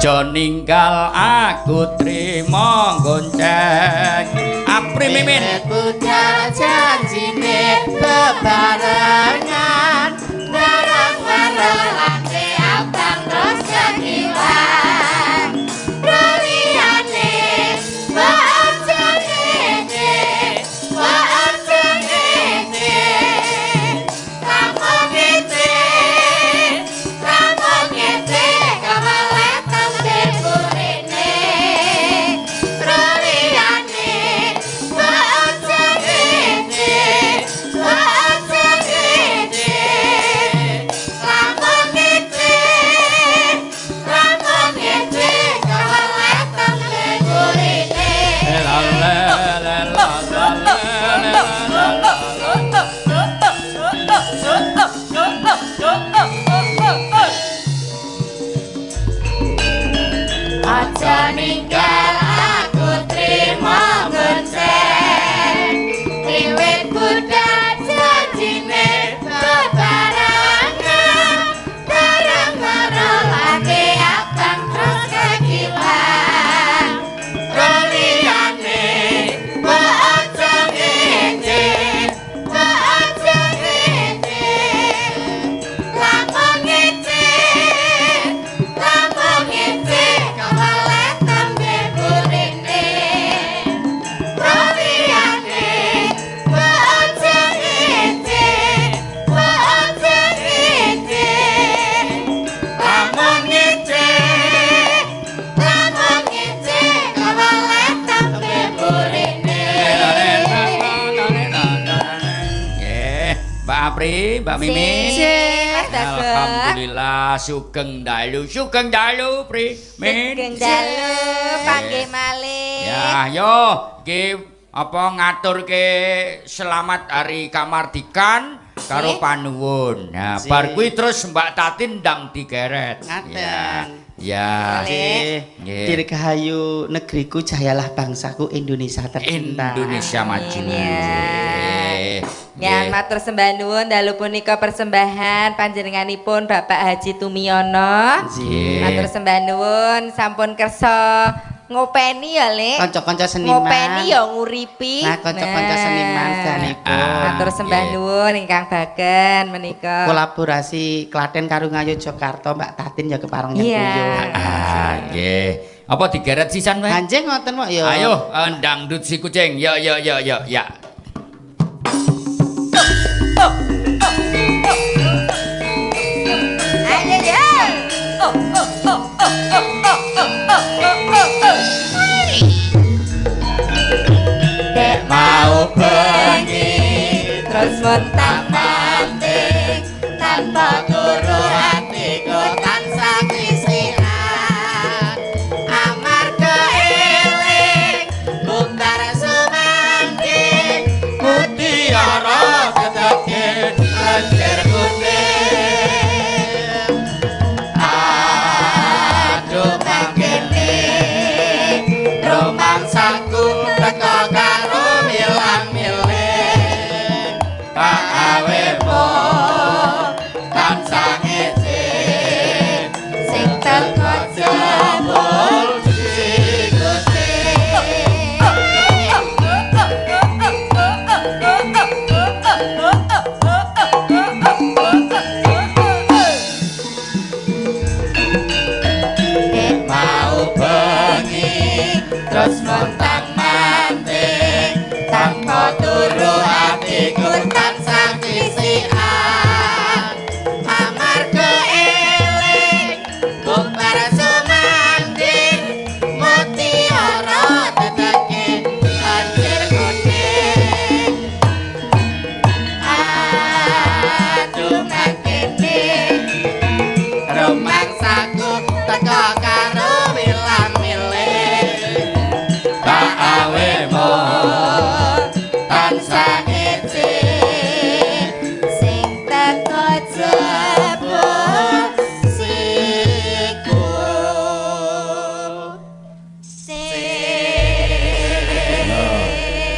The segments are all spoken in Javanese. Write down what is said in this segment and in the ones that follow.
aja ninggal aku trimo gonceng apri mimin budal janjine bebarengan barang waralane abang terus kegiwang roliane baca ngene baca ngene kamu ngene kawalet tembe burine roliane baca ngene baca ngene kamu ngene kawalet tembe burine aja ninggal aku trimo gonceng wiwit budal janjine bebarengan bareng merolake abang terus kegiwang roliane aja ngene aja ngene lamun ngene kawalet tembe burine roliane aja ngene lamun ngene kawalet tembe burine nggih Mbak Apri Mbak Mimin alhamdulillah sugeng dalu Pri Min sugeng dalu panggih malih ya yo iki apa ngaturke selamat hari kamardikan karo panuwun nah bar kuwi terus Mbak Tatin ndang digeret ya nggih dirgahayu negeriku jayalah bangsaku Indonesia tercinta Indonesia maju Ya, matur sembah nuwun dalu punika persembahan panjenenganipun Bapak Haji Tumiono. Matur sembah nuwun sampun kersa ngopeni ya, Lek. Kanca-kanca seniman. Ngopeni ya nguripi. Nah, kanca-kanca seniman sanipun. Matur sembah nuwun ingkang bagen menika. Kolaborasi Klaten karo Ngayogyakarta Mbak Tatin ya kepareng nyengkuyo. Nggih. Apa digeret sisan wae? Anjing ngoten kok ya. Ayo dangdut si kucing. Ya. Dek mau bengi terus montang-manting tanpa turu hatiku tansah kisihan amarga eling buktar sumangking mutiara ketekin lenjer kuning aduh mangkene romangsaku teko karo milang-miling tak awemu tansah ngecek sing teko jebul terus montang-manting tanpa turu hatiku tansah kisihan amarga eling bukbar sumangking mutiara tetekin lenjer kuning aduh mangkene romangsaku teko karo milang-miling awemu tansah ngecek sing teko jebul siku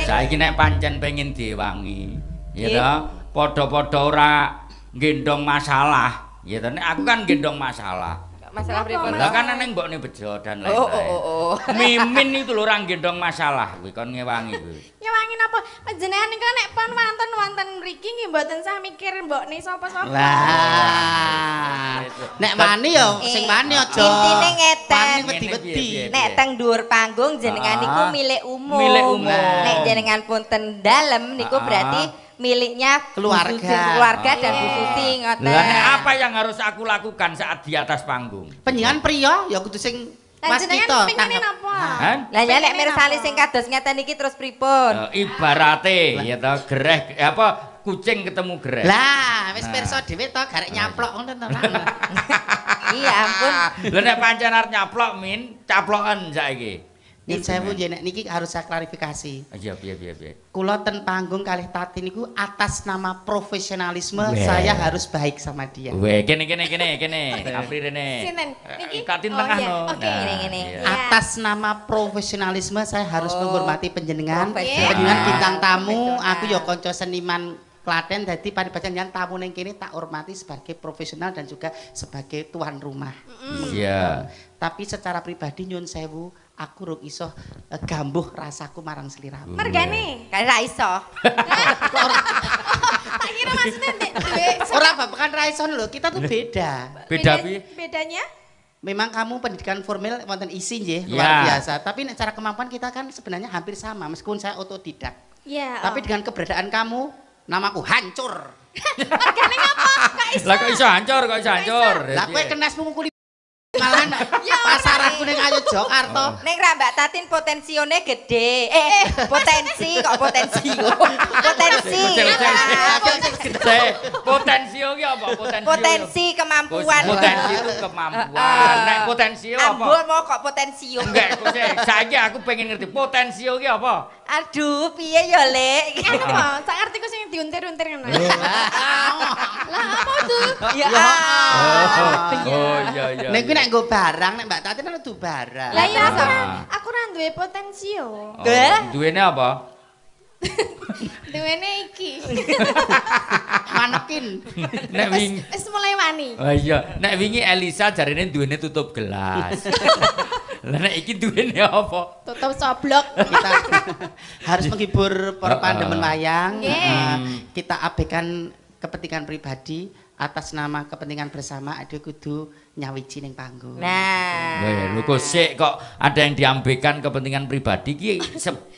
saiki nek pancen pengin diwangi ya to padha-padha ora nggendong masalah ya to nek aku kan nggendong masalah Masalah pripun? Lah kan neng mbokne bejo dan lain-lain. Oh. Mimin itu lho ora gendong masalah kuwi kon ngewangi kuwi. Ngewangi napa? Panjenengan niku nek pon wonten mriki nggih mboten sah mikir mbokne sapa-sapa. Lah. Nek wani ya sing wani aja. Intine ngeten. Wani wedi-wedi. Nek teng dhuwur panggung jenengan niku milik umum. Milik umum. Nek jenengan pun ten dalem niku berarti miliknya keluarga dan Bu Susi ngoten. Lah nek apa yang harus aku lakukan saat di atas panggung? Panjenengan priya ya kudu sing Lah Mas jenengan Tito pengine napa? Hah? Lah ya nek mirsani sing kados ngeten iki terus pripun? Ibarate ya to gereh apa kucing ketemu gereh. Lah, wis pirsa dhewe to garek nyaplok ngono to. Iya ampun. Lah nek pancen arep nyaplok min, caploken saiki. Nyun sewu nggih nek niki harus saya klarifikasi. Iya piye. Kula ten panggung kalih Tati niku atas nama profesionalisme saya harus baik sama dia. Weh, kene. Apri rene. Sinten? Niki? Tatin Oh, tengah iya. no. Oke, ngene. iya. Atas nama profesionalisme saya harus menghormati panjenengan. Profesional. Panjenengan bintang tamu, aku ya kanca seniman Klaten, jadi paribasan yang tamu neng kini tak hormati sebagai profesional dan juga sebagai tuan rumah. Iya. Tapi secara pribadi nyun sewu, aku ruk iso gambuh rasaku marang sliramu. Mergane. Kan ra iso. Tak kira maksudnya duwe Ora babakan ra iso lho, kita tuh beda. Beda piye? Bedanya? Memang kamu pendidikan formal wonten isi nggih, Ya. luar biasa. Tapi nek cara kemampuan kita kan sebenarnya hampir sama meskipun saya otodidak. Iya. Tapi dengan keberadaan kamu, namaku hancur. Mergane ngapa? Kak iso. Lah kok iso hancur? Lah kowe kenesmu ngukuli malah pasaranku ning Ayo Jakarta. Ning ra Mbak Tatin potensione gede. Potensi kok potensio. Potensi. Potensio ki apa? Potensi kemampuan. Potensi itu kemampuan. Nek potensio apa? Ambul mau kok potensio. Enggak, kok saiki aku pengen ngerti potensio ki apa? Aduh, piye ya, Lek? Anu po, sak ngertiku sing diuntir-untir ngono. Lah apa tuh? Ya. Oh iya. Nek kuwi nek nggo barang, nek Mbak Tati kan kudu barang. Lah iya aku ra duwe potensio. Duwene apa? Duwene iki. Manekin. Nek wingi. Wis mulai wani. Oh iya, nek wingi Elisa jarine duwene tutup gelas. Lah nek iki duwene apa? Tutup coblok. Kita harus menghibur para pandemen wayang. Nggih. Kita abaikan kepentingan pribadi atas nama kepentingan bersama ada kudu nyawiji ning panggung. Nah. Weh, lu kok sik kok ada yang diambaikan kepentingan pribadi ki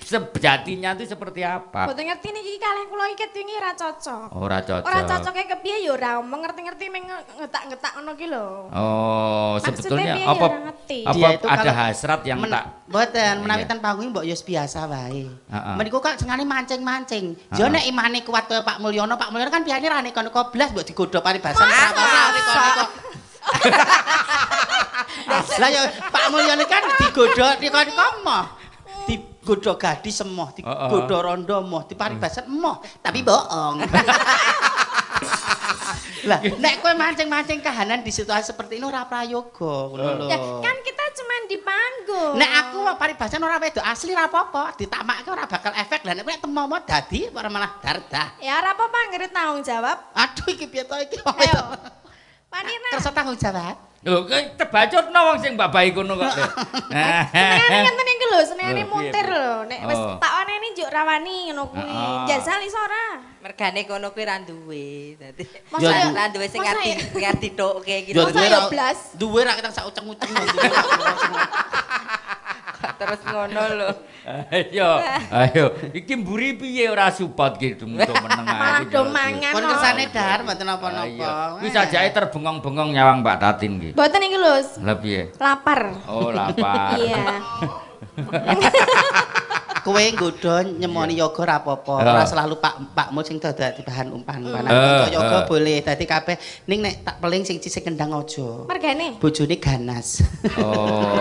sejatinya itu seperti apa? Boten ngerti niki kalih kula iki wingi ora cocok. Ora cocok. Ora cocoke kepiye ya ora omong ngerti-ngerti meng ngetak-ngetak ngono ki lho. Oh, Maksudnya sebetulnya piye apa ya ora ngerti. apa Dia itu ada kalau hasrat yang tak Mboten, menawi Iya. ten panggung mbok ya biasa wae. Heeh. Meniku kan sengane mancing-mancing. Ya nek imane kuat kaya Pak Mulyono kan piyane ra neko-neko blas mbok digodho paribasan ora neko-neko. Lah ya Pak Mulyono kan digodho neko-neko moh. Digodho gadis semoh, digodho rondo moh, diparibasan moh, tapi bohong. Lah nek kowe mancing-mancing kahanan di situasi seperti ini ora prayoga ngono lho. Ya kan kita cuman di panggung. Nek aku paribasan ora wedok asli ora apa-apa, ditamakke ora bakal efek. Lah nek temomo dadi ora malah dardah. Ya ora apa-apa ngerit tanggung jawab. Aduh iki piye to iki? Ayo. Panina. Kersa tanggung jawab. Lho, tebacutno wong sing babahi kono kok. Senengane ngenten iki lho, senengane Lho, piye, muntir piye? lho. Nek wis Oh. tak waneni njuk rawani ngono kuwi. Jajal iso ora? Mergane kono kuwi ra duwe. Dadi Masa Ya, ra duwe sing masa ngerti tokke gitu. Masa ya blas? Duwe ra kita sak uceng-uceng. Terus ngono lho. Ayo. Iki mburi piye ora support gitu untuk meneng Malah ae. do mangan. Pun kersane dar mboten Iya. napa-napa. Wis ajae terbengong-bengong nyawang Mbak Tatin ki. Mboten iki lho. Lah piye? Lapar. Oh, lapar. Iya. Kowe nggodho nyemoni yoga ra apa-apa. Ora selalu pakmu sing dadi bahan umpan-umpanan. Yoga boleh dadi kabeh ning nek tak peling sing cisik kendang aja. Mergane. Bojone ganas. Oh.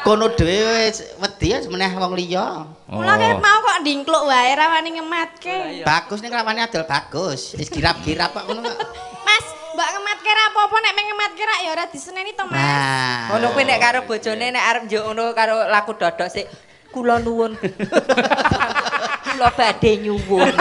Kono dhewe wedi ya meneh wong liya. Mula kaya mau kok ndingkluk wae rawani ngematke. Bagus ning rawane adol bagus. Wis girap-girap kok ngono kok. Mas, mbak ngematke ra apa-apa nek meng ngematke ra ya ora diseneni to, Mas. Nah. Ngono kuwi nek karo bojone nek arep njuk ngono karo laku dodok sik kula nuwun. Kula badhe nyuwun.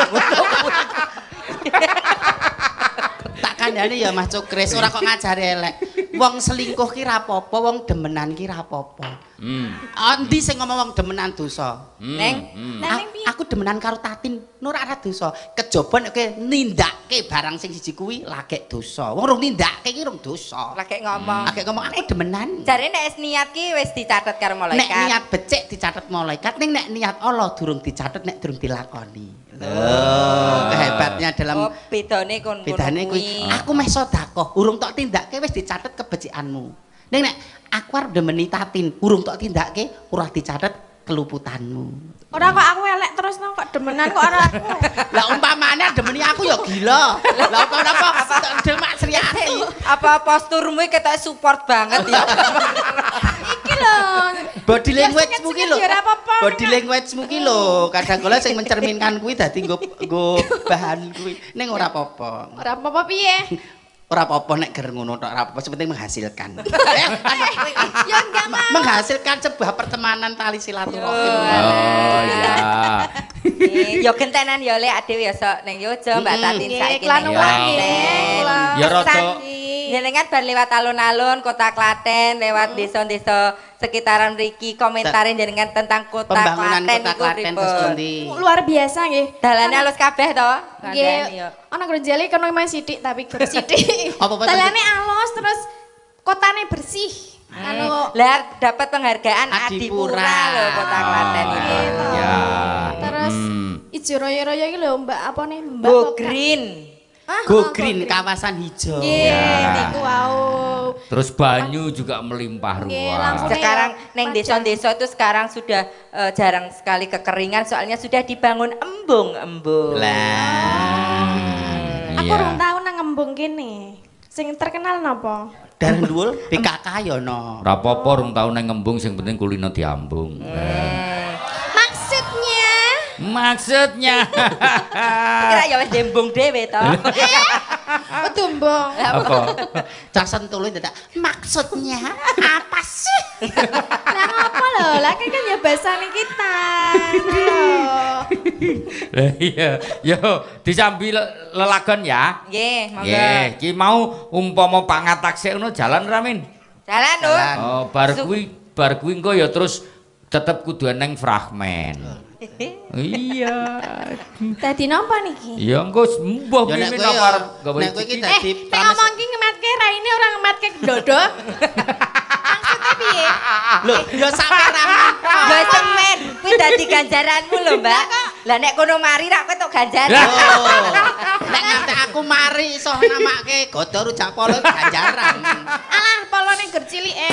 Tak kandhane ya Mas Cukris ora kok ngajari elek. Wong selingkuh ki ra apa-apa, wong demenan ki ra apa-apa. Endi sing ngomong wong demenan dosa? Neng, Aku demenan karo Tatin, ora ora dosa. Kejaba nek kowe nindakke barang sing siji kuwi lagek dosa. Wong rung nindakke ki rung dosa. lagi ngomong. Lagek ngomong aku demenan. Jare nek wis niat ki wis dicatet karo malaikat. Nek niat becik dicatet malaikat, ning nek niat Allah durung dicatet nek durung dilakoni. Kehebatnya dalam bedane kon bedane kuwi. Aku meh sedekah, urung tok tindakke wis dicatet kebecikanmu. Ning nek aku arep demeni Tatin, urung tok tindakke ora dicatet keluputanmu. Ora kok aku elek terus no kok demenan kok ora aku. Lah umpamane demeni aku ya gila. Lah apa demak Sriati. Apa posturmu ketok support banget ya. Iki lho. Body language-mu ki lho. Ya ora apa-apa. Body language-mu ki lho, kadang kala sing mencerminkan kuwi dadi nggo bahan kuwi. Ning ora apa-apa. Ora apa-apa piye? Ora apa-apa nek ger ngono tok, ora apa-apa, penting menghasilkan. Ya enggak mau. Menghasilkan sebuah pertemanan tali silaturahim. Oh iya. Yo gentenan yo lek adewe ya sok ning Yojo Mbak Tatin saiki. Iklan ning ulang Klaten. Ya rada Jenengan bar lewat alun-alun kota Klaten, lewat desa-desa sekitaran mriki komentarin jenengan tentang kota Pembangunan Klaten kota iku Klaten terus pripun? pundi? Luar biasa nggih. Dalane halus kabeh to? Nggih. Ana Gronjali kono mah sithik tapi gur sithik. Apa-apa Dalane alus terus kotane bersih. Anu Lah dapat penghargaan Adipura. Adipura lho kota Klaten itu. Ya. terus ijo raya-raya iki lho Mbak apa nih Mbak Go kok- Green. Ah, Go Green kawasan hijau. Nggih, niku wau. Terus banyu juga melimpah Nggih, ruah. langsung. Sekarang ya, neng panjang. desa-desa itu sekarang sudah jarang sekali kekeringan soalnya sudah dibangun embung-embung. Aku Iya. rung tau nang embung kene. Sing terkenal napa? Dareng dhuwur BKK ya no. Ora apa-apa rung tau nang ngembung sing penting kulino diambung. Maksudnya Kira ya wis dembung dhewe to. Oh, tumbong. apa? Cah Sentul dadak maksudnya apa sih? Lah apa lho? Lah kan ya basane kita. Loh. Lah iya, yo disambi lelagon ya. Nggih, monggo. Nggih, ki mau umpama pangatak sik ngono jalan Ramin. Jalan, Nur. Jalan. Oh, bar kuwi engko ya terus tetep kudu neng fragmen. Iya. Dadi napa niki? Ya engko mbah Ya nek mimin kowe apa ya arep gawe nek kowe iki iki. dadi Nek ngomong ki ngemetke raine ora ngemetke dodo. Maksudnya piye? Lho, ya saweran. Mbak cemen, kuwi dadi ganjaranmu lho, Mbak. Lah nek kono mari rak kowe tok ganjaran. Oh. Nek nganti aku mari iso namake Godo Rujak Polo ganjaran. Alah, polone ger cilike.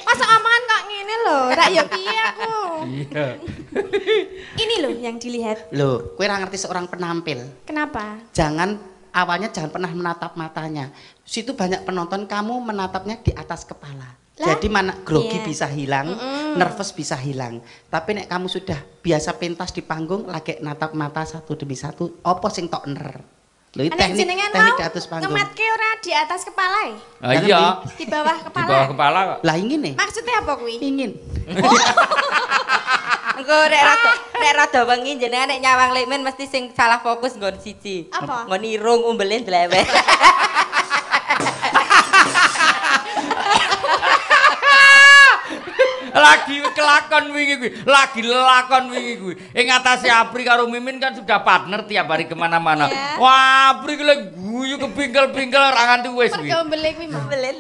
Masa omongan kok ngene lho, rak ya piye aku. Iya. Ini loh yang dilihat. Loh, kowe ora ngerti seorang penampil. Kenapa? Awalnya jangan pernah menatap matanya. Situ banyak penonton, kamu menatapnya di atas kepala. Lah? Jadi mana grogi Iya. bisa hilang, nervous bisa hilang. Tapi nek kamu sudah biasa pentas di panggung, lagi natap mata satu demi satu, opo sing tok ner. Lho iki Nek teknik jenengan teknik mau di atas panggung. ngemetke ora di atas kepala ya? Ah, iya. Di bawah Di kepala. bawah kepala kok. Lah ingin nih. Maksudnya apa kuwi? Ingin. Engko nek rada wengi jenengan nek nyawang lekmen mesti sing salah fokus nggon siji. Apa? Nggon irung umbelin dleweh. Lagi kelakon wingi kuwi, lagi lelakon wingi kuwi. Ing atase Apri karo Mimin kan sudah partner tiap hari kemana-mana. Iya. Wah, Apri ki lek guyu kepingkel-pingkel ra nganti wis kuwi. Mergo mbele kuwi mau. Umbelin.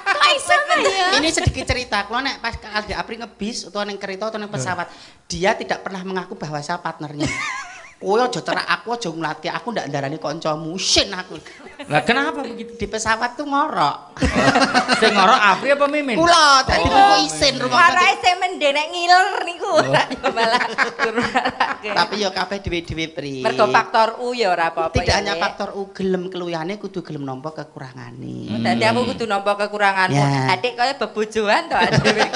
Kok iso ta ya? Ini sedikit cerita. Kalau nek pas ada Apri ngebis atau neng kereta atau neng pesawat, dia tidak pernah mengaku bahwa saya partnernya. Kowe aja cerak aku aja nglatih aku ndak ndarani kancamu, sin aku. Lah kenapa begitu? Di pesawat tuh ngorok. Sing ngorok Apri apa Mimin? Kula dadi kok isin rumah Marahe semen nek ngiler niku ora yo malah kurang. Tapi ya kabeh dhewe-dhewe Pri. Mergo faktor U ya ora apa-apa. Tidak ya, hanya Nek. faktor U gelem keluyane kudu gelem nampa kekurangane. Dadi aku kudu nampa kekuranganmu. Ya. Adik kaya bebojoan to adik.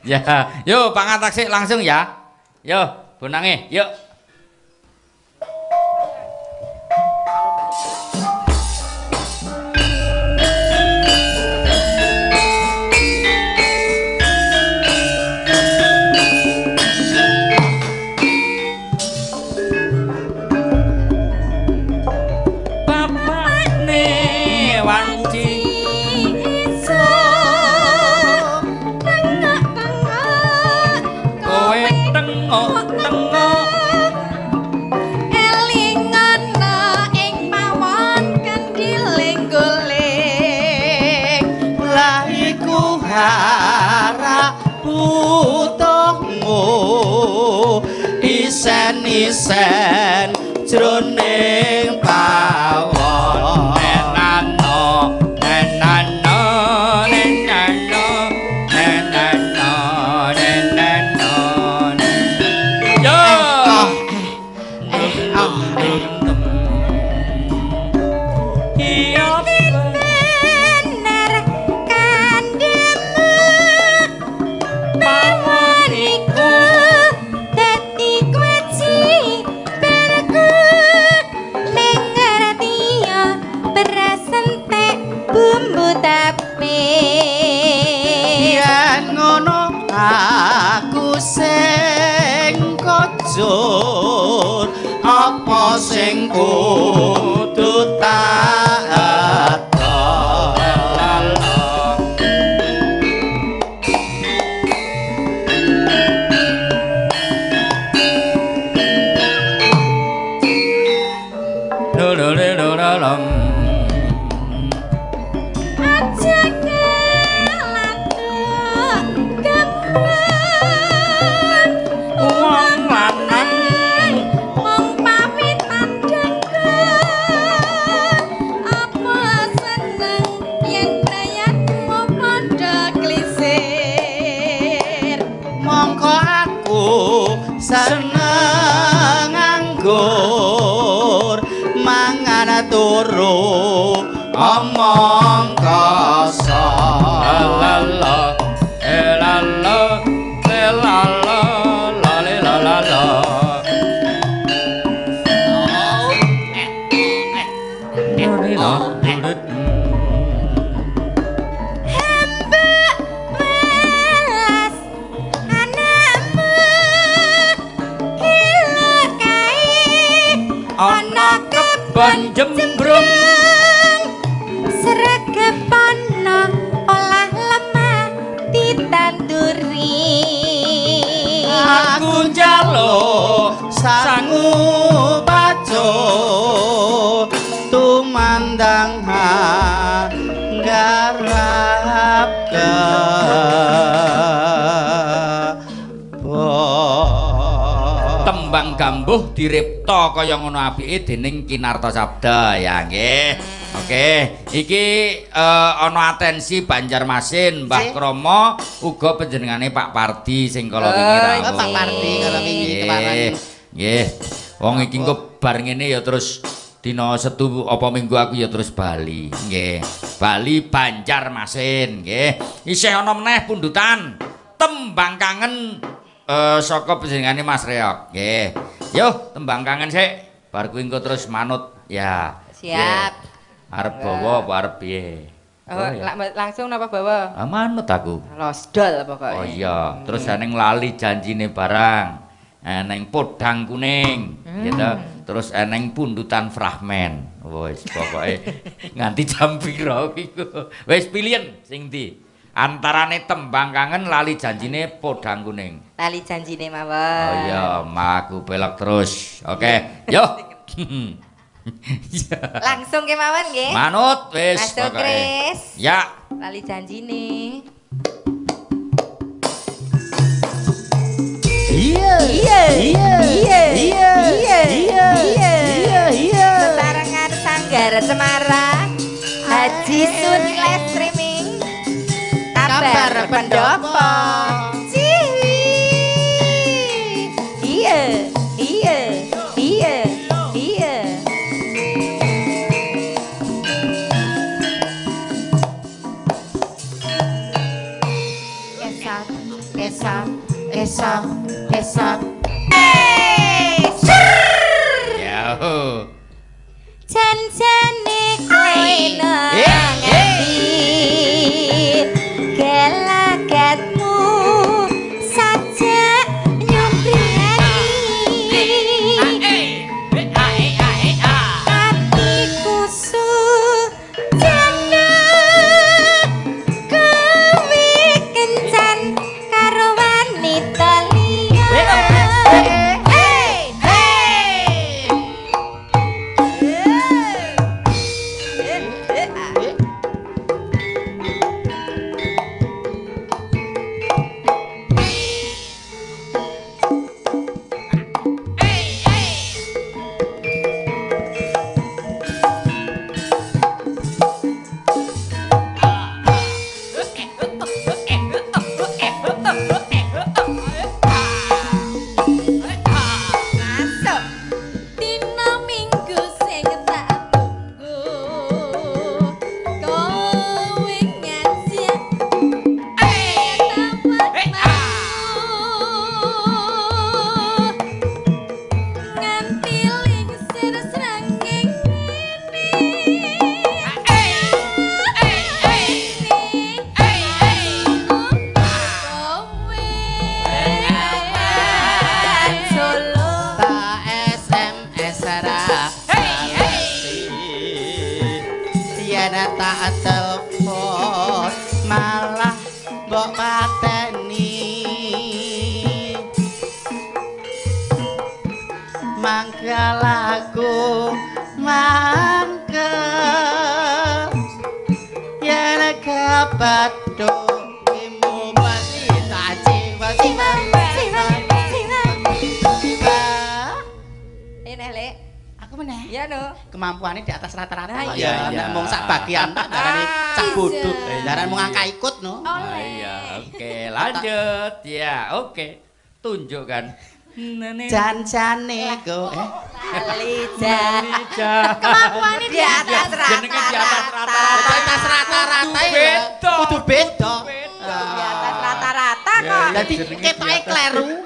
Ya, yo pangatak sik langsung ya. Yo, bonange, yuk. Bapakne negara putongo isen-isen jroning pawon nenano nenano nenano nenano nenano yo iya bener kandemu mawaniku dadi kewajibanku ning ngerti ya beras entek bumbu tapir yen ngono aku sing kojur apa sing kudu tak aja kelatuk kembang wong lanang wong pawitan dengkul apa seneng yen dayatmu padha glisir mongko aku seneng nganggur mangan turu omong kosong la elala elala lalala hamba welas anakmu kilo kae ana kebon jembrung sregepana olah lemah ditanduri aku njaluk sangu baco tumandang garap tembang gambuh diripta kaya ngono apike dening Kinarta Sabda ya nggih. Oke, iki ana atensi Banjarmasin Mbah Kromo uga panjenengane Pak Pardi sing kala wingi rawuh. Pak Pardi kala wingi kemarin. Nggih. Wong iki engko bar ngene ya terus dina Setu apa Minggu aku ya terus Bali. Nggih. Bali Banjarmasin nggih. Isih ana meneh pundutan tembang kangen saka panjenengane Mas Reok. Nggih. Yo tembang kangen sik. Bar kuwi engko terus manut ya. siap Arep bawa apa arep piye? langsung napa bawa Manut aku. losdol pokoknya Oh iya, terus eneng lali janjine barang. Eneng podang kuning, gitu. Terus eneng pundutan fragmen. Wis pokoke nganti jam pira iku. Wis pilihan sing ndi? Antarane tembang kangen lali janjine podang kuning. tali janjine mawon Oh iya, aku belok terus. Oke, yo. langsung kemawon nggih Manut wis Mas pokoke. Kris Ya. lali janjine Iya. iya Iya. iya Iya. iya Iya. iya Iya. Sesarengan Sanggar Semarang Haji Sun live streaming kabar pendopo Ciwi iya iya iya iya esok esok esok Ya. jan-jane kowe ngerti gelagatmu saja nyubrani hatiku sujana kowe kencan karo wanita liya Badung imu pasti tak jiwa. Ini Lek. Aku meneh. Iya no. Kemampuannya di atas rata-rata. Nah, iya. Nek mung sak bagian tak darane cah bodho. Darane mung angka ikut no. Iya, oke, lanjut. Ya, oke. Tunjukkan. Jan-jane go Lija. Kemampuannya Di atas Jenenge di atas rata-rata. Di atas rata-rata ya. Kudu beda. Di atas rata-rata kok. Dadi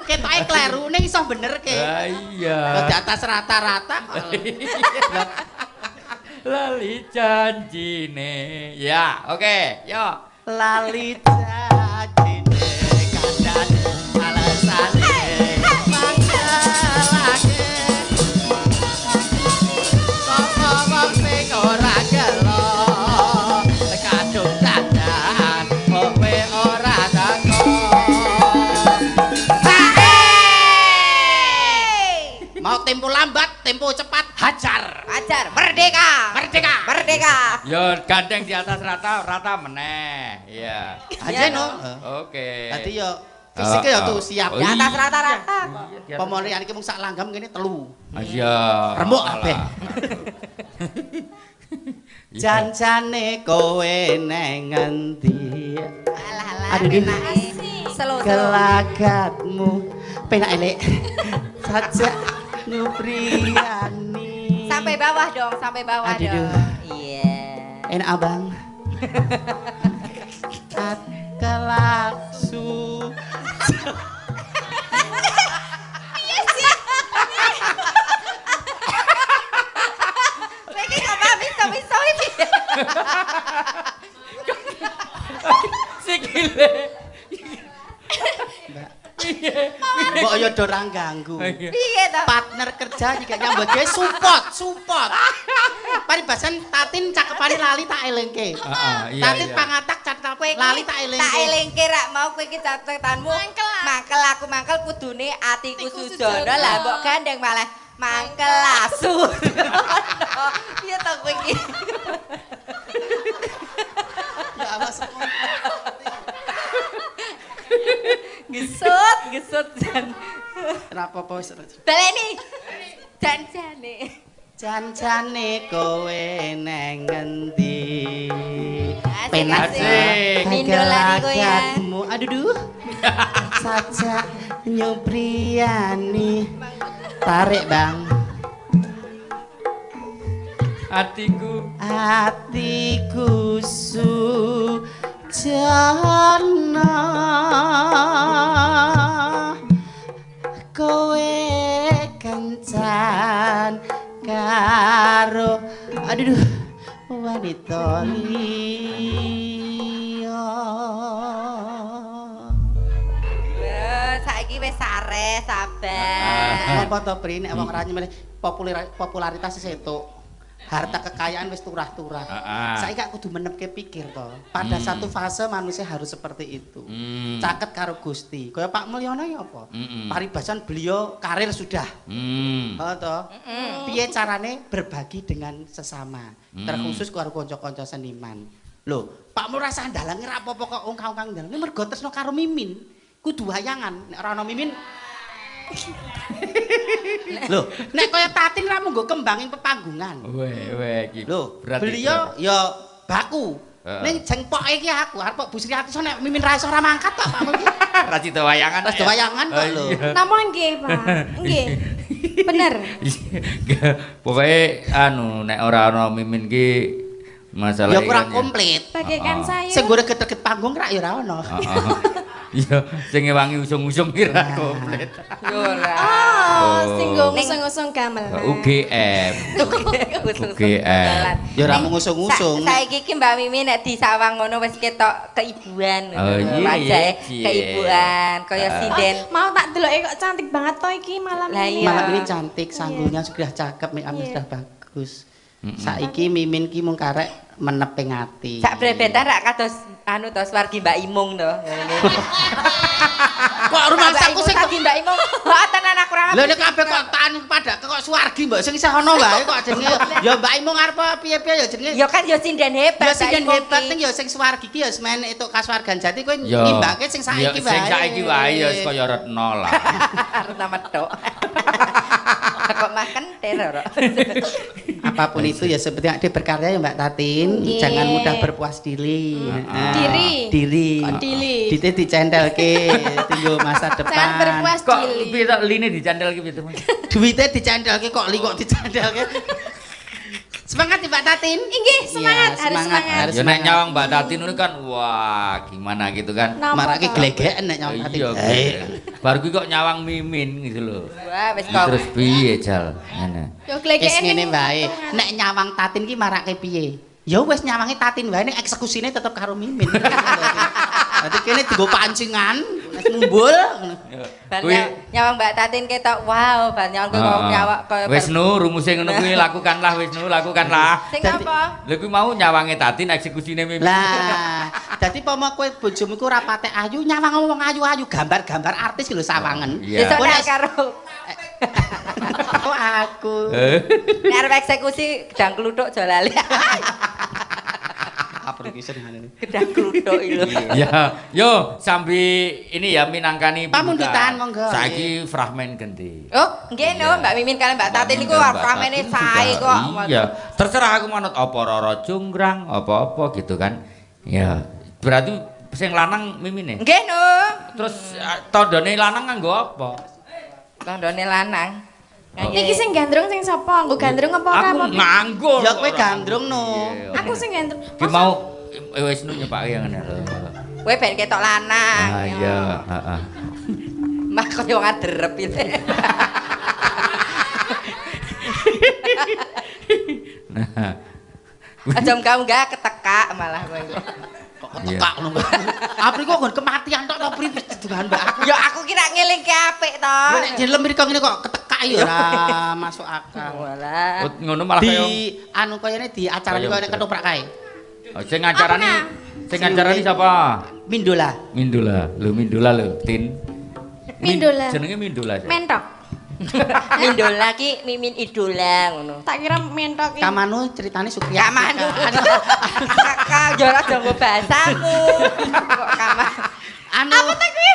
ketoke kleru ning iso bener ke. Iya. Di atas rata-rata kok. Lali janjine. Ya, oke. Yo. Lali janjine kandhane alasane mangkelake sapa wong sing ora gelo kadung dandan kowe ora tako mau tempo lambat tempo cepat hajar Merdeka. Yo gandeng di atas rata meneh. Iya. aja no Oke. dadi yo fisiknya ya tuh siap Di atas rata-rata. pemolian iki mung sak langgam kene 3 Iya. remuk kabeh jan-jane kowe neng ngendi aduh Slow. gelagatmu penak elek saja nupriani Sampai bawah dong, sampai bawah Aduh. dong. Iya. enak abang kelaksu Lagi nggak paham bisa ini. Sikile. mbok yo do ora ganggu Piye to? partner kerja juga nyambut gawe support paribasan tatin cakepane lali tak elengke Iya. tatin pangatak catet lali tak elengke Tak elingke rak mau kowe iki catetanmu. Mangkel aku mangkel kudune atiku sudono lah mbok gandeng malah mangkel asu. Piye to kowe iki? ya awas Gesut jan. ora apa-apa wis Baleni. Jan-jane. jan-jane kowe neng ngendi Penak sih. Mindolani kowe ya. gelagatmu aduh saja nyupriani tarik bang atiku sujana kowe kencan karo aduh wanita liya Saiki wis sare sabar. apa to Pri nek wong ra nyemene popularitas setuk harta kekayaan wis turah-turah. Saiki gak kudu menepke pikir to. Pada satu fase manusia harus seperti itu. Caket karo Gusti. Kaya Pak Mulyono ya apa? Paribasan beliau karir sudah. Oh to. Piye carane berbagi dengan sesama, terkhusus karo kanca-kanca seniman. Lho, Pak Mul rasa ndalange ra apa-apa kok ongkang-ongkang ndalange mergo tresno karo Mimin. Kudu wayangan. Nek ora ana Mimin Loh, nek kaya Tatin ra munggo kembanging pepanggungan. Weh iki. Loh, beliau ya baku. Ning jengpoke iki aku arep Bu Sriati nek Mimin ra iso ora mangkat tok Pak Mul iki. Ra cita wayangan. Wis wayangan kok lho. Napa nggih, Pak? Nggih. Bener. Pokoke anu nek ora ana Mimin ki masalah ya kurang komplit. Bagaikan saya. Sing gore geget panggung rak ya ora ono. Iya, sing wangi usung-usung ki ra komplit. Yo ora. Oh, sing ngusung-ngusung gamelan. UGM. UGM. Ya ora mung ngusung-ngusung. Saiki ki Mbak Mimi nek disawang ngono wis ketok keibuan Oh, iya, Wajahe iya. keibuan kaya sinden. Mau tak deloke kok cantik banget to iki malam Lah ini. iya. Malam ini cantik, sanggulnya sudah cakep, make-upnya sudah bagus. Saiki Mimin ki mung karek menep ing ati. Sak brebetan rak kados anu to swargi Mbak Imung to. Kok rumah saku sing swargi Mbak Imung. Mbak tenan aku ora. Lha nek kabeh kok tani pada kok swargi Mbak sing isih ana wae kok jenenge ya Mbak Imung arep piye-piye ya jenenge. Ya kan ya sinden hebat. Ya sinden hebat ning ya sing swargi ki ya semen entuk kasuwargan jati kowe nimbake sing saiki wae. Sing saiki wae ya kaya Retno lah. Retno medhok. Kok makan teror. Apapun itu ya seperti ada berkarya ya Mbak Tatin. Jangan mudah berpuas diri. Diri. Dite dicendelke tinggo masa depan. Jangan berpuas diri. Kok piye tok line dicendelke piye to Mas? Duite dicendelke kok li kok dicendelke. Semangat Mbak Tatin. Inggih, semangat, Ya, harus semangat. Ya nek nyawang Mbak Tatin ini kan wah gimana gitu kan. Marake glegeken nek nyawang Tatin. Iya. Baru kuwi kok nyawang Mimin gitu loh. Wah, wis kok. Terus piye jal ngene. Yo Wis glegeken ngene wae. Nek nyawang Tatin ki marake piye? Ya wis nyawangi Tatin wae nek eksekusine tetep karo Mimin. Dadi kene digo pancingan, wis mumbul. Nyawang Mbak Tatin ketok wow, ban nyawang kok nyawak kaya Wisnu rumuse ngono kuwi lakukanlah Wisnu lakukanlah. Sing apa? Lha kuwi mau nyawange Tatin eksekusine Mimin. Lah, dadi pomo kowe bojomu iku ora patek ayu, nyawang wong ayu-ayu, gambar-gambar artis lho sawangen. Iya. Besok nek karo Oh aku. nek arep eksekusi gedang kluthuk aja lali. Apa iki senengane? Gedang kluthuk lho. Ya, yo sambil ini ya minangkani Pamundutan monggo. Saiki fragmen ganti. Oh, nggih no, Mbak Mimin kalian Mbak Tatin niku ramene sae kok. Iya, terserah aku manut apa Roro Jonggrang, apa-apa gitu kan. Ya, berarti sing lanang Mimine. Nggih no. Terus tandane lanang nganggo apa? Tandane lanang. Iki sing gandrung sing sapa? Nggo gandrung apa ora? Aku nganggo. Ya kowe gandrung no. Aku sing gandrung. Ki mau Wisnu nyepake yang ngene lho. Kowe ben ketok lanang. Ah iya, heeh. Mah kaya wong adrep iki. Nah. Aja kamu enggak ketekak malah kowe. Kok ketekak ngono. Apri kok nggon kematian tok to pri duduhan Mbak aku. Ya aku kira ngelingke apik to. Lha nek dilem mriko ngene kok ketekak ya ora masuk akal. Walah. Ngono malah kaya Di anu kayane di acara iki kaya ketoprak kae. sing ngajarani sapa? Mindola. Mindula. Lho Mindula lho, Tin. Mindola. Jenenge Mindula. Mentok. Mindola ki Mimin idola ngono. Tak kira mentok iki. Kamanu ceritane Sukiya. Kamanu. Kakak jora janggo bahasamu. Kok kamar. Anu. Apa ta kuwi?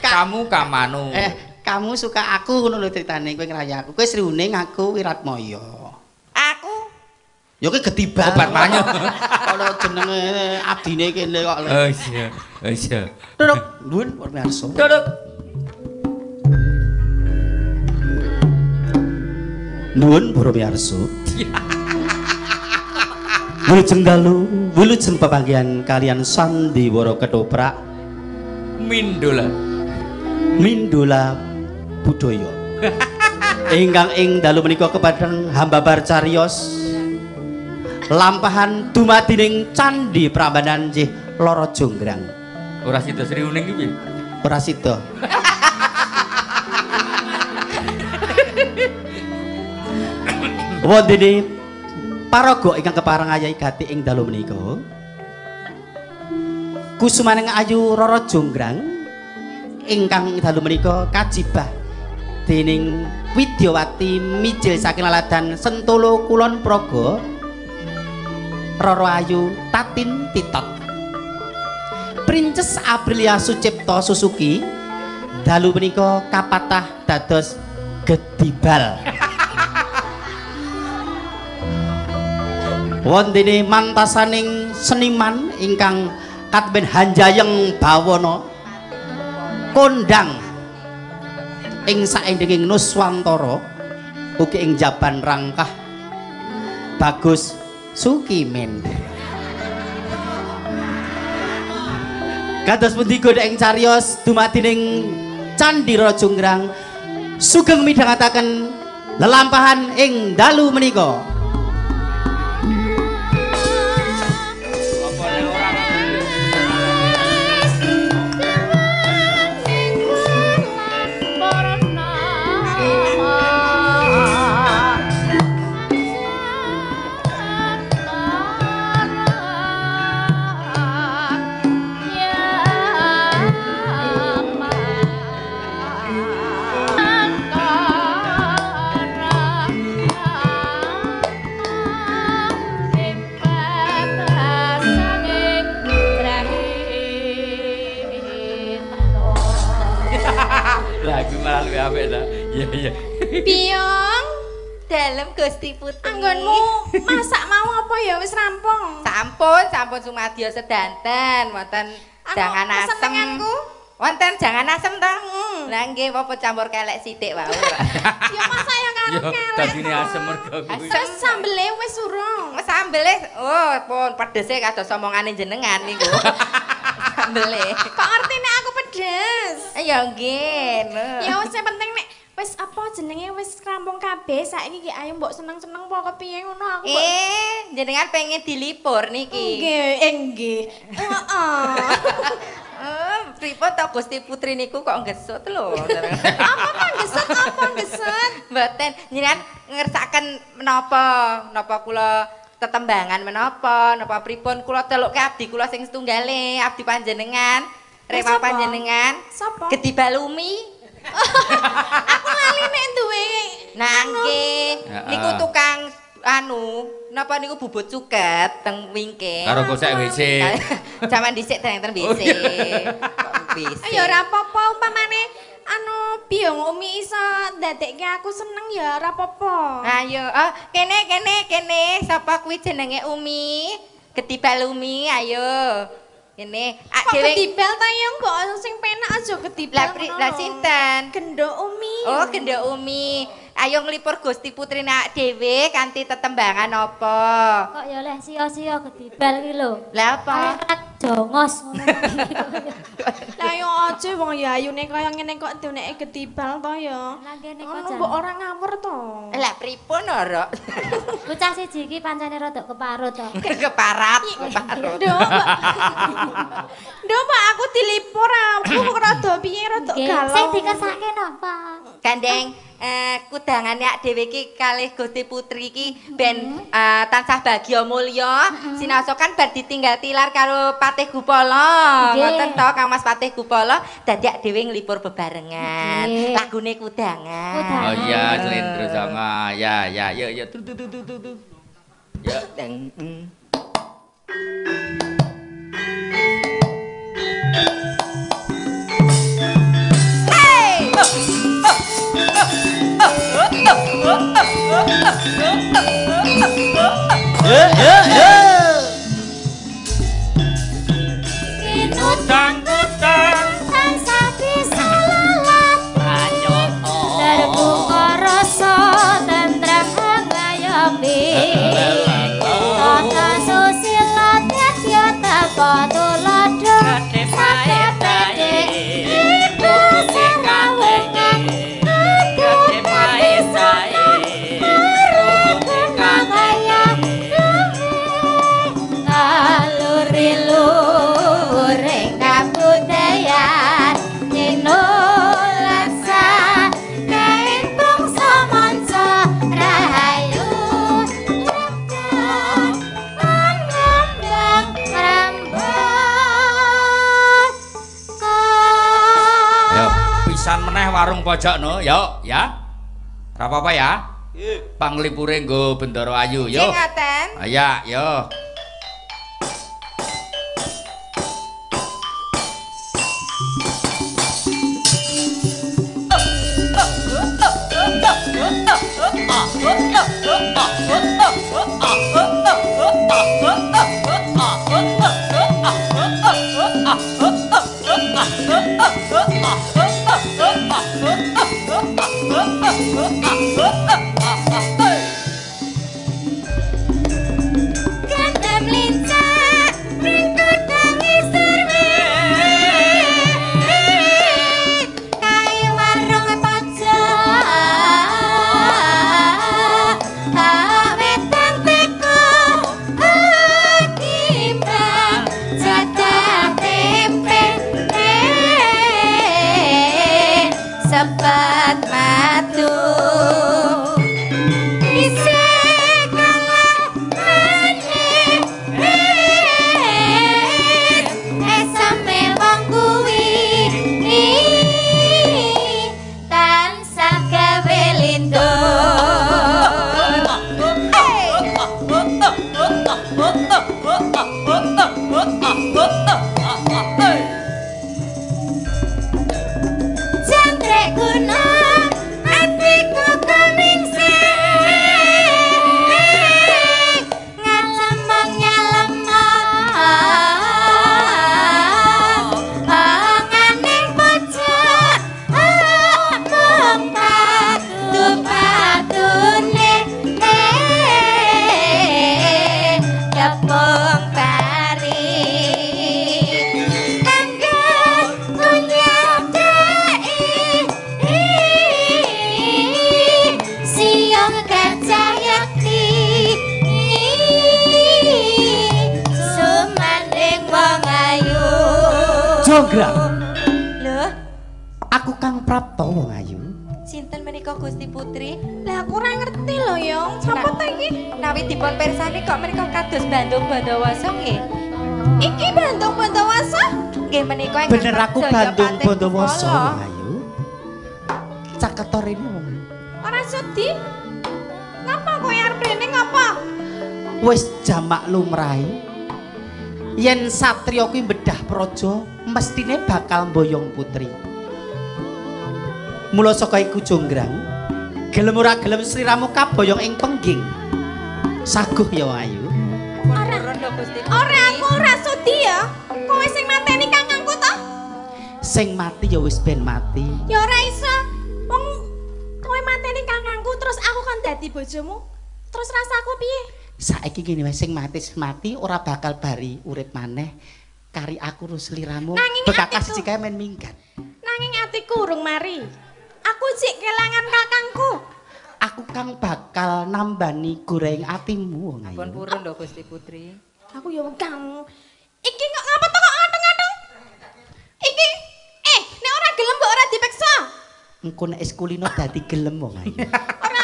Kamanu Kamanu. Kamu suka aku ngono lho ceritane kowe ngraya aku. Kowe Sriuning aku Wiratmaya. Aku Ya kowe gedibal. Obat manyo. Kalau jenenge abdine kene kok lho. Oh iya. Oh iya. Duduk, nuwun Warmiarsa. Duduk. Nuwun para miyarsa. Wilujeng dalu, wilujeng pepanggihan kalian sandiwara ketoprak Mindola budaya. Ingkang ing dalu menika kepadang hamba barcariyos lampahan dumadining candhi Prambanan nggih Loro Jonggrang. Ora sida Sriuning iki piye? Ora sida. Wondene paraga ingkang kepareng ayahi gati ing dalu menika. Kusumaning ayu Roro Jonggrang ingkang dalu menika kajibah dening Widyawati mijil saking laladan Sentolo Kulon Praga Roro Ayu Tatin Titot. Princes Aprilia Sucipto Susuki dalu menika kapatah dados gedibal. Wondene mantasaning seniman ingkang katben Hanjayeng Bawana kondang ing saendhenging Nuswantara ugi ing Jaban Rangkah Bagus Sukimin. Kados pundi godha ing cariyos dumadining Candhi Roro Jonggrang sugeng midhangetaken lelampahan ing dalu menika. apik ta. Iya iya. Biong, Dalem Gusti Putri. anggonmu masak mau apa ya wis rampung? Sampun sumadya sedanten wonten jangan asem. Senenganku. Wonten jangan asem ta? Lah nggih apa campur kelek sithik wae. Ya masak ya karo Yo kelek. dadine asem mergo kuwi. Wis sambele wis urung. Sambele oh pun pedese kados omongane jenengan niku. Sambele. Kok ngerti nek aku pedes? Ya nggih. Ya wis sing penting nek wis apa jenenge wis rampung kabeh saiki ki ayo mbok seneng-seneng apa kepiye ngono aku kok. Jenengan pengen dilipur niki. Nggih. Heeh. Pripun to Gusti Putri niku kok gesut lho. Apa gesut? Mboten, jenengan ngersaken menapa kula tetembangan menapa pripun kula telukke abdi kula sing setunggale, abdi panjenengan, rewa panjenengan. Sapa? Gedi Balumi. Aku lali nek duwe. Nah nggih, niku tukang napa niku bubut cuket teng wingking. Karo kosek WC. Jaman dhisik teng WC. WC. Ya ora apa-apa umpamane Biong Umi iso ndadekke aku seneng ya ora apa-apa. Ayo, kene sapa kuwi jenenge Umi? Gedi Balumi, ayo. Kene, Kok ketibel ta ya mbok sing penak aja ketibel. Lah sinten? Gendho Umi. Oh, Gendho Umi. Ayo nglipur Gusti Putri nak dhewe kanthi tetembangan apa? Kok ya oleh sia-sia ketibel ki lho. Lah apa? Jongos ngono Lah yo aja wong ya ayune kaya ngene kok deneke ketibel to ya. Lah kene kok Ngono jan. mbok ora ngawur to. Lah pripun ora? Bocah siji iki pancene rada keparut to. Keparat. Nduk Pak aku dilipur aku rada piye rada galau. Sing dikersake napa? Gandeng kudangan yak dhewe iki kalih Gusti Putri iki ben tansah bagya mulya sinaosaken bar ditinggal tilar karo Patih Gupala ngoten to Kang Mas Patih Gupala dadi yak dhewe nglipur bebarengan lagune kudangan. Oh iya Slendro Songo ya yuk tuh ya Deng. Kutang-kutang tansah bisa lalat anyoto terbuka rasa tentrem ngayomi tata susila tetya tapa tuladha sakepede ibu sekawungan aduh paesae alur-iluring kabudayan nyinulaksa kain bangsa manca rahayu lepdan ngambang rambut Yo pisan meneh warung pojok no yo ya ora apa-apa ya panglipure nggo Bendoro Ayu yo Sing ngoten. ya yo Gandam lincah ringkut nangis terwit kae warung pajak awet teko akimbang jadah tempe sepat matu Jangkrik gunung Jonggrang. Lho, Aku Kang Prapto wong ayu. sinten menika Gusti Putri? Lah aku ora ngerti lho, Yong. Sapa ta iki? Nawi dipun pirsani kok menika kados Bandung Bandawasa nggih. Iki Bandung Bandawasa? Nggih menika ingkang Bener aku Jaya Bandung Patih Bondowoso Kupala. wong ayu. Caketor ini wong. Ora sudi. Ngapa kowe arep rene ngapa? Wis jamak lumrahe. Yen satriya kuwi bedah praja, mestine bakal mboyong putri. Mula saka iku Jonggrang, gelem ora gelem sliramu kaboyong ing pengging. Saguh ya ayu. Purun lho Gusti Putri. Ora aku ora sudi ya. Kowe sing mateni kakangku to? Sing mati ya wis ben mati. Ya ora iso. Wong kowe mateni kakangku terus aku kan dadi bojomu. Terus rasaku piye? Saiki gini wae sing mati ora bakal bari urip maneh. Kari aku terus sliramu Nanging bekakas atiku. siji kae men minggat. Nanging atiku urung mari. Aku sik kelangan kakangku. Aku kang bakal nambani goreng atimu wong ayu. Pun purun lho Gusti Putri. Aku ya kang. Iki kok ngapa to kok ngadeng-ngadeng? Iki nek ora gelem mbok ora dipeksa. Engko nek es kulino dadi gelem wong ayu. Ora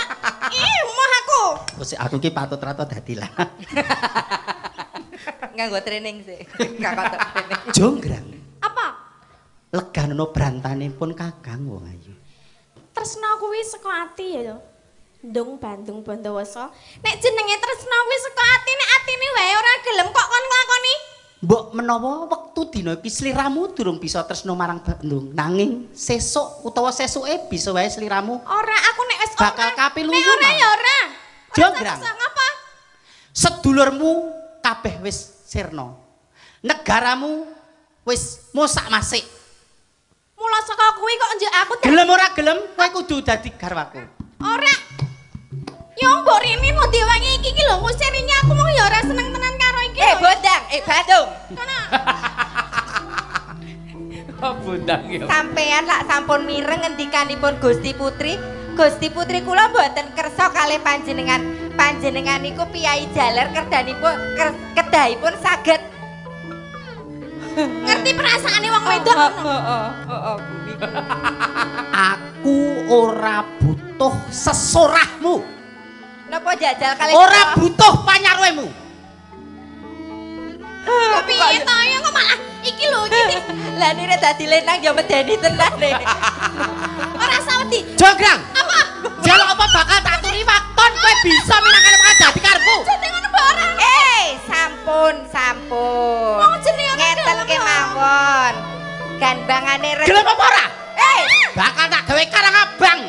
moh aku. Wis aku ki patut rata dadi lah. Nganggo training sih. Kakak training. Jonggrang. Apa? Leganono brantane pun kakang wong ayu. Tresna kuwi saka ati ya. Ndung Bandung Bandawasa. Nek jenenge tresna kuwi saka ati, nek atine wae ora gelem kok kon nglakoni. Mbok menawa wektu dina iki sliramu durung bisa tresno marang Bandung, nanging sesuk utawa sesuke bisa wae sliramu Ora aku nek wis bakal kapiluyu. Nek ora ya ora. Jonggrang. Ngapa? Sedulurmu kabeh wis sirna. Negaramu wis mosak masik. Mula saka kuwi kok njuk aku Gelem ora gelem kowe kudu dadi garwaku. ora. Yo mbok rene mau diwangi iki lho ngusirinya aku mau ya ora seneng tenan karo iki. Bondang, Bandung. Kono. Oh, bundang ya. Sampean lak sampun mireng ngendikanipun Gusti Putri. Gusti Putri kula mboten kersa kalih panjenengan. Panjenengan niku piyai jaler kedahipun saged Ngerti perasaane wong wedok ngono. Heeh. Aku ora butuh sesorahmu. Napa jajal kalih Ora butuh panyaruwemu. Kepiye to ya kok malah iki lho iki. Lah nire dadi lenang ya medeni tenan nih. Ora sawedi. Jonggrang. Apa? Jaluk apa bakal tak turi wakton kowe bisa minangkan apa dadi karepku. Jane ngono mbok ora. Sampun. Wong jenenge Ngeten kemawon. Ganbangane Gelem apa ora? Eh, Bakal tak gawe karang abang.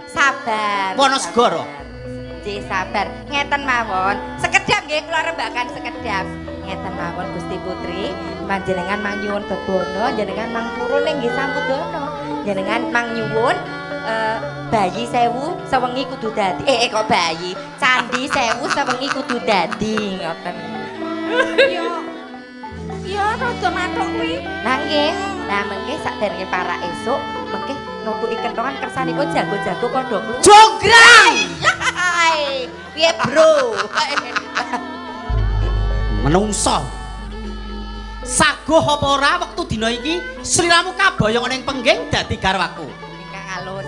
sabar. Wonosegoro. Nggih sabar. Ngeten mawon. Sekedap nggih kula rembakan sekedap. Ngeten mawon Gusti Putri, panjenengan mang nyuwun bebono, jenengan mang purun nggih samudana. Jenengan mang nyuwun bayi 1000 sewengi kudu dadi. Kok bayi? Candi 1000 sewengi kudu dadi ngoten. Ya rada mathuk kuwi. Nah nggih, nah mengke sakderenge para esuk, mengke nutuki kentongan kersanipun jago-jago padha kula. Jonggrang. Hai, piye bro? Menungso. Saguh apa ora wektu dina iki sliramu kaboyong ning pengging dadi garwaku.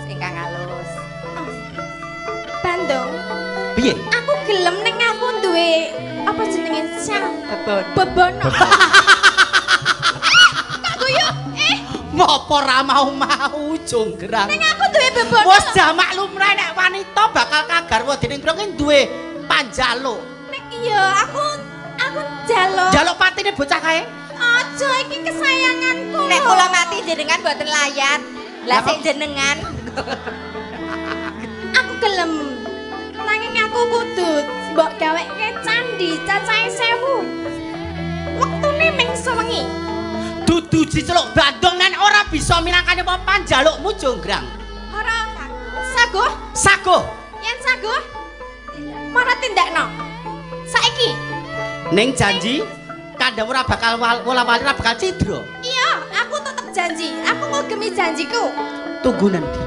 Ingkang halus. Bandung. Piye? Aku gelem ning aku duwe apa jenenge sang Bebon. bebono. Kok guyu? Ngopo ra mau-mau Jonggrang? Ning aku duwe bebono. Wis jamak lumrah nek wanita bakal kagarwa dening grong duwe panjaluk. Nek iya aku jaluk. Jaluk patine bocah kae. Aja iki kesayanganku. Nek kula mati jenengan mboten layat. Lah sing jenengan Aku gelem. Nanging aku kudu mbok gaweke candi cacahe 1000. Wektune ming sewengi. Dudu diceluk Bandung nen ora bisa minangkane apa panjalukmu Jonggrang. Ora saguh, Saguh. yen saguh. Mara tindakno. Saiki. Ning janji kandhamu ora bakal wala-wali ora bakal cidra. Iya, aku tetep janji. Aku mau gemi janjiku. Tunggu nanti.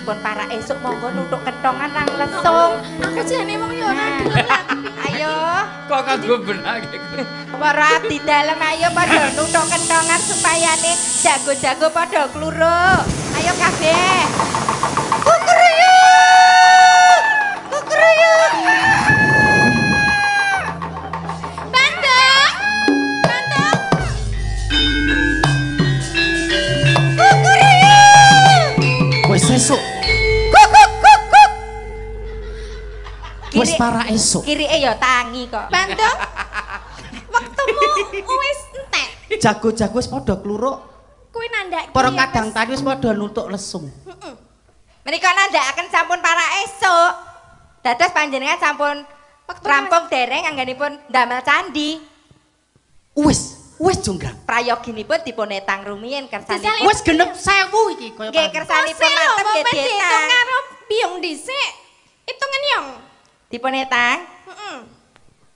dipun para esuk monggo nutuk kentongan nang lesung. Aku jane wong yo ora gelem lah. Ayo. Kok kanggo benake. Para abdi dalem ayo padha nutuk kentongan supayane jago-jago padha kluruk. Ayo kabeh. Kukruyuk. Kukruyuk. Bandung. Bandung. Kukruyuk. Wis esuk. Kuk kuk kuk kuk. Wis para esuk. Kirike ya tangi kok. Bandung. Wektumu wis entek. Jago-jago wis padha kluruk. Kuwi nandhak. Para kadang tani wis padha nutuk lesung. Menika nandhakaken sampun para esuk. Dados panjenengan sampun rampung dereng anggenipun ndamel candi. Wis jonggrang. Prayoginipun dipun etang rumiyin kersanipun. Wis genep 1000 iki kaya Nggih kersanipun mantep nggih dietang dietang. karo biung dhisik. Hitungan yong. Dipun etang. Heeh.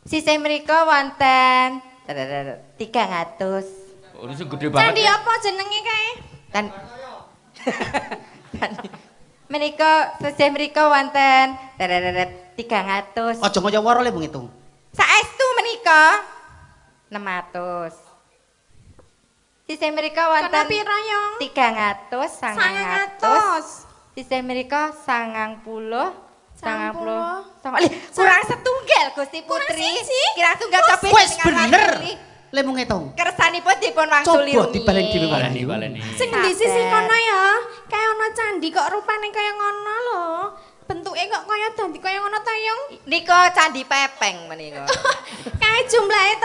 Sisih mriku wonten 300. Oh, ini gede banget. Candi apa jenenge kae? Dan menika sisih mriku wonten 300. Aja ngoyo waro le mung ngitung. Saestu menika 600. Sisih mriku Kana wonten pira yong? 300, 900. Sisih mriku 90, 90. Kurang setunggal Gusti Putri. Kurang setunggal tapi Wis bener. Le mung ngitung. kersanipun dipun wangsuli. Coba dibalen dhewe Baleni. Sing di sisi kono ya, kaya ana candi kok rupane kaya ngono lho. Bentuke kok kaya dadi kaya ngono ta, Yung? Nika candi pepeng menika. Kae jumlahe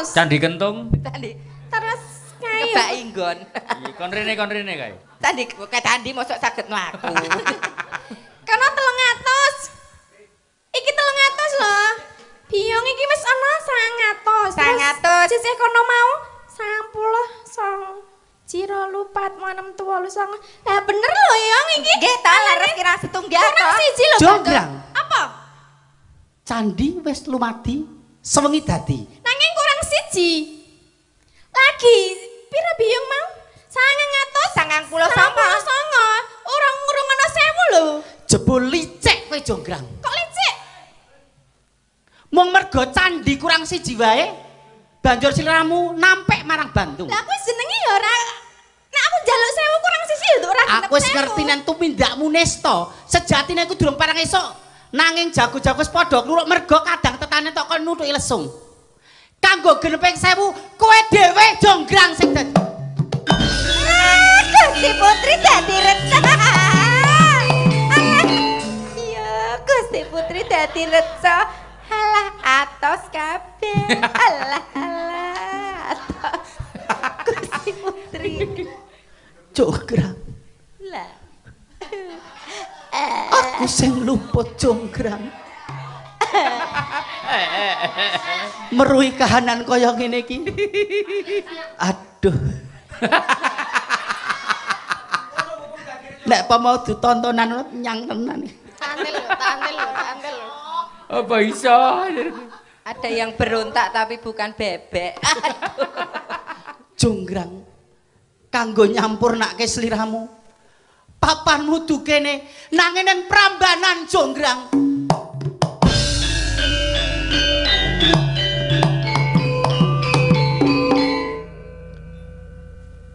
300. Candi kentung. Candi Terus kae kebak inggon. Iya, kon rene kae. Candi ke candi mosok saged mlaku. kono 300. Iki 300 lho. Biung iki wis ana 100. 100. Sisih kono mau 10 song. Jiro lupat 6 tuwa lu song. Lah bener lho, Yung iki. Nggih ta leres kira setunggal to. Kurang siji lho. Jonggrang. Apa? Candi wis lumadi, sewengi dadi. Nanging kurang siji. Lagi pira biung mau? 900. 90 sapa? Urung ana 1000 lho. Jebul licik kowe jonggrang. Kok licik? Mung mergo candi kurang siji wae, banjur sliramu nampek marang Bandung. Lah kuwi jenenge ya ora nek aku njaluk 1000 kurang siji lho ora genep. Aku wis ngerti nen tumindakmu nesta. Sejatine aku durung parang esuk. Nanging jago-jago wis padha kluruk mergo kadang tetane tok kon nutuki lesung. Kanggo geneping 1000, kowe dhewe jonggrang sing dadi. Gusti Putri dadi reca. Iya, Gusti Putri dadi reca. Halah atos kabeh. Halah atos. Gusti Putri. Jonggrang. Lah. Aku sing luput jonggrang. Meruhi kahanan kaya ngene iki. Aduh. Nek apa mau ditontonan nyang tenan. Tandel lho. Apa iso? Ada yang berontak tapi bukan bebek. Jonggrang kanggo nyampurnakke sliramu. Papanmu dukene nangenen prambanan jonggrang.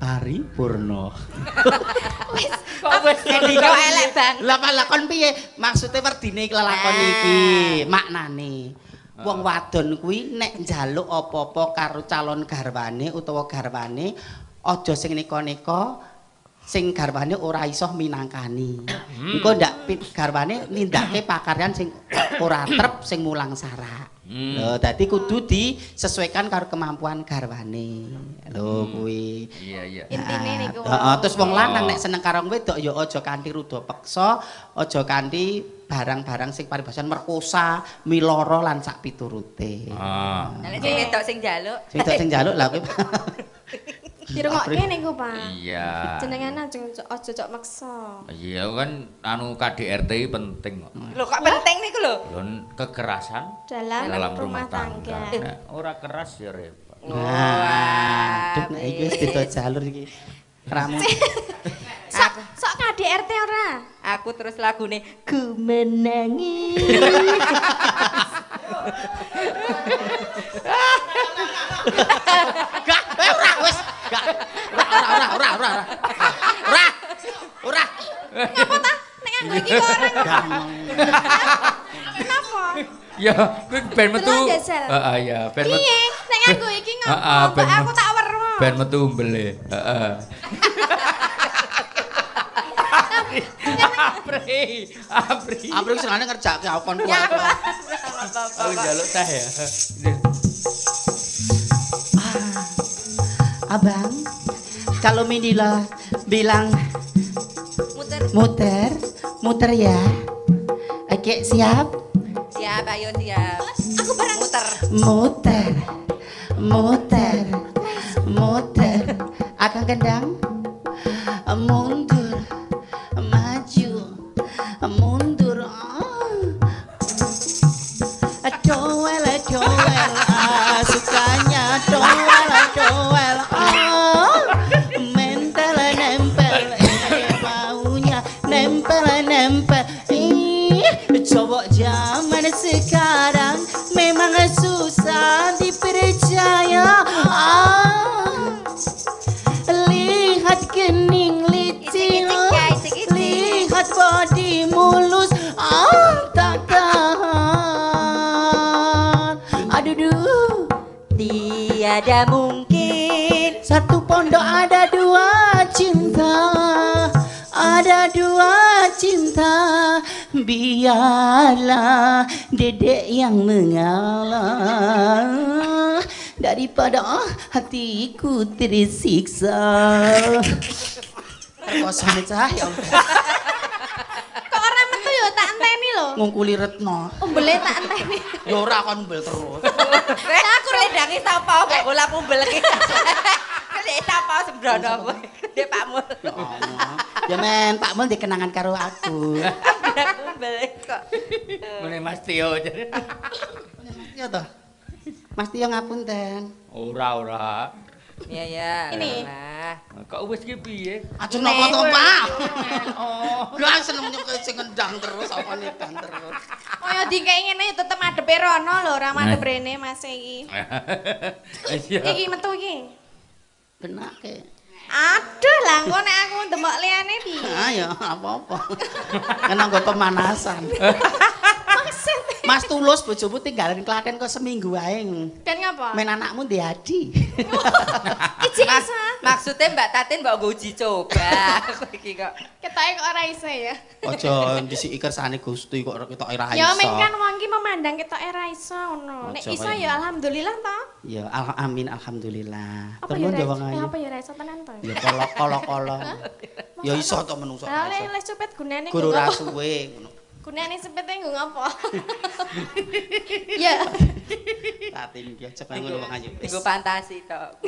Paripurna. Wis kok elek bang. Lah lakon piye? Maksude werdine lelakon iki, maknane. Wong wadon kuwi nek njaluk apa-apa karo calon garwane utawa garwane aja sing neka-neka sing garwane ora iso minangkani. Engko ndak garwane nindakake pakaryan sing ora trep sing mulang sarak. Lho, dadi kudu disesuaikan karo kemampuan garwane. Lho kuwi. Iya. Intine niku. Heeh, terus wong lanang nek seneng karo wedok ya aja kanthi ruda peksa, aja kanthi barang-barang sing paribasan merkosa, miloro lan sak piturute. Nek sing wedok sing njaluk. Sing wedok sing njaluk lah kuwi. Dirungokke niku, Pak. Iya. Jenengan aja cocok maksa. Iya kan anu KDRT penting kok. Lho kok penting niku lho. Lho kekerasan Dalam rumah tangga. tangga. Nek ora keras ya repot. Nah, nek iki wis beda jalur iki. Ramu. Sok kok KDRT ora? Aku terus lagune ku menangi. Gak, ora wis. Gak. Ora. Ngapa ta? Nek nganggo iki kok ora. Kenapa? Ya, kuwi ben metu. Terus jajal. Heeh ya, ben metu. Piye? Nek nganggo iki Heeh, ngapa? Aku tak weruh. Ben metu umbele. Heeh. Apri senane ngerjakke akon ku. Aku njaluk teh ya. Abang, kalau Minila bilang muter ya. Oke, siap? Siap, ayo siap. Aku bareng Muter. Akan kendang. Mundur. Maju. Mundur. Doel. Sukanya doel. Mental nempel. Baunya nempel. Cowok zaman sekarang memang susah dipercaya. Lihat kening licin, lihat body mulus, tak tahan. Aduh, tiada mungkin satu pondok ada dua cinta, biarlah dedek yang mengalah daripada hatiku tersiksa. Terkosone cah ya. Kok ora metu yo tak enteni lho. Ngungkuli Retno. Umbele tak enteni. Ya ora kon umbel terus. Aku lendangi sapa kok bola umbel iki. Kene sapa sembrono kowe. Dek Pak Mul. Ya men, Pak Mul dikenangan karo aku. Aku umbel kok. Ngene Mas Tio. Ya toh. Mas Tio ngapunten. Ora. Ya. Ini. Kok wis ki piye? Aja napa to, Pak? Oh, gak seneng nyok sing ngendang terus apa nyedan terus. Kaya dikek ngene tetep madepe rono lho, ora madep rene Mas iki. Iki metu iki. Benake. Aduh lah engko nek aku ndemok liyane piye? Ah ya apa-apa. Kan nggo pemanasan. Maksud Mas Tulus bojomu tinggalin Klaten kok seminggu wae. dan ngapa? Men anakmu ndek adi. Ijik isa. Maksudnya Mbak Tatin mbok nggo uji coba. Kowe iki kok. Ketoke kok ora iso ya. Aja ndisiki kersane Gusti kok ketoke ra iso. Ya men kan wong iki memandang ketoke ra iso ngono. Nek iso ya alhamdulillah to. Ya amin alhamdulillah. Apa ya Terus wong ayu. apa ya ra iso tenan to? Ya kolo. Ya iso to menungso. Lah les cepet gunane Guru ra suwe ngono. Gunane sepete nggo ngopo? Ya. Tatin iki aja ngono wong ayu. Nggo fantasi tok.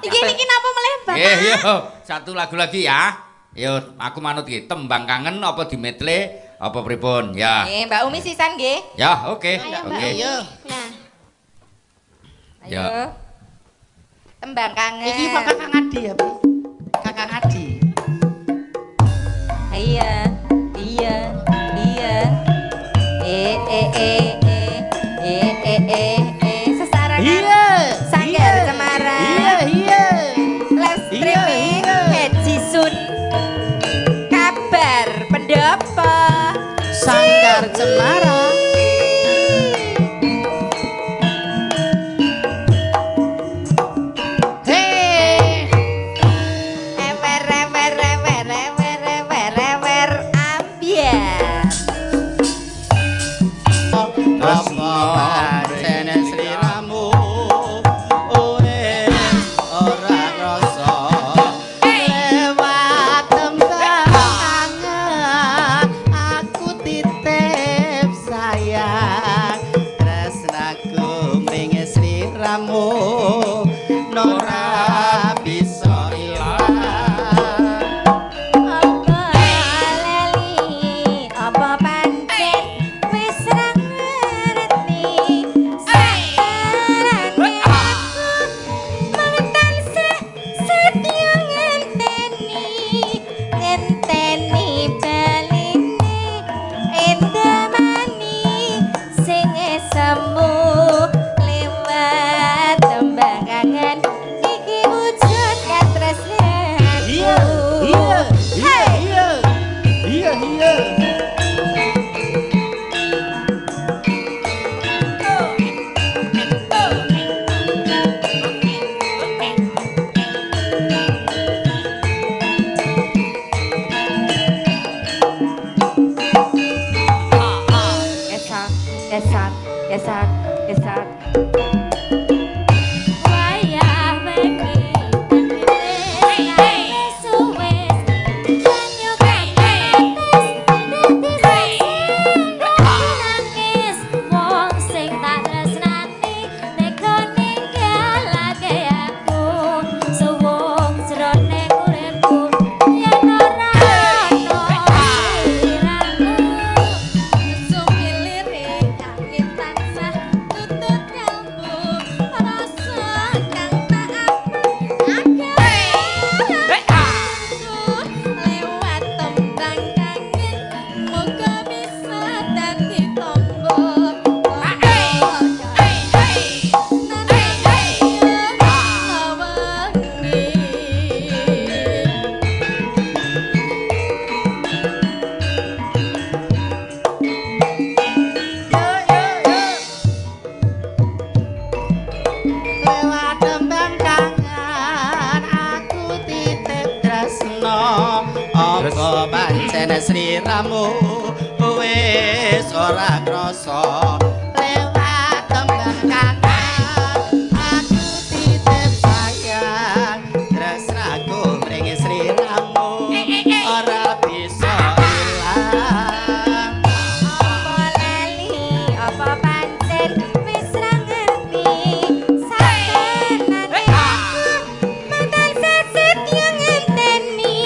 Iki napa melebar? Yo, satu lagu lagi ya. Yo, aku manut iki tembang kangen apa dimetle apa pripun ya. Mbak Umi sisan nggih. Ya, oke. Ayo, Mbak. Oke. Ayo. Nah, Ayo. Ya. Tembang kangen. Iki Pak Kakang Adi ya, Pak. Kakang Adi. Iya. Sesarangan. Iya. Sanggar Cemara. Iya. Les streaming Haji Sun. Kabar pendopo. Sanggar Cemara. Yesat, yesat, yesat. Sri Ramu wis ora krasa lewat tembang kangen aku titip sayang tresnaku mring Sri Ramu ora bisa ilang apa lali apa pancen wis ra ngerti sakenane aku mantan sesetyo ngenteni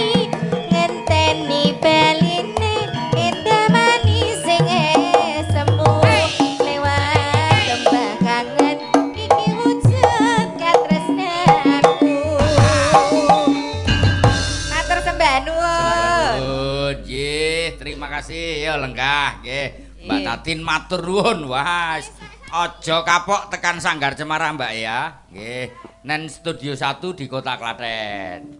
beline indah manis sing semu lewat tembang kangen iki wujud katresnaku Matur sembah nuwun. Nggih, terima kasih ya lenggah nggih. Mbak Tatin matur nuwun. Wah, aja kapok tekan Sanggar Cemara Mbak ya. Nggih. Nen Studio 1 di Kota Klaten.